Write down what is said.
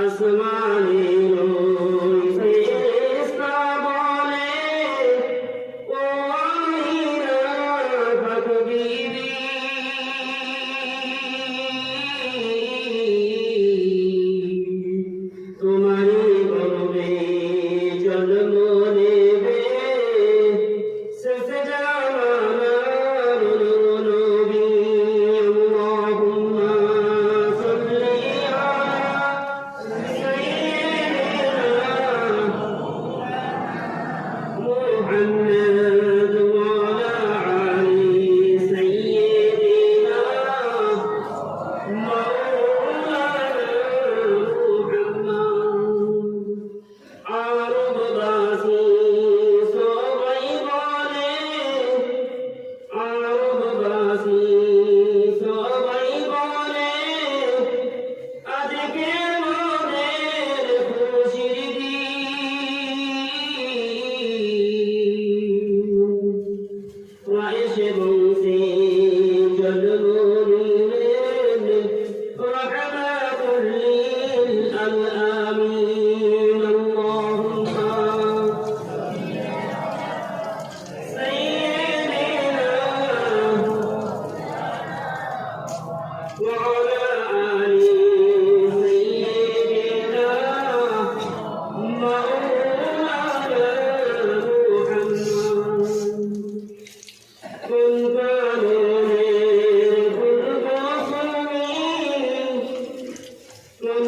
আসমানের ওই ফেরেশতা বলে, ও আমিনা পাক বিবি, তোমারই গর্ভে জন্ম নেবে শেষ জামানার নবী। আল্লাহুম্মা সাল্লি আলা সাইয়্যিদিনা মুহাম্মাদ ওয়া আলা আলি সাইয়্যিদিনা মাওলানা মুহাম্মদ। আরববাসী সবাই বলে, আরববাসী সবাই বলে, আজকে মোদের খুশির দিন। কুরাইশ বংশে জন্ম নিলেন রাহমাতুল লিল আলামিন। আল্লাহুম্মা সাইয়্যিদিনা ওয়া আলা আলি সাইয়্যিদিনা মাওলানা মুহাম্মদ। কোন কারণে কোন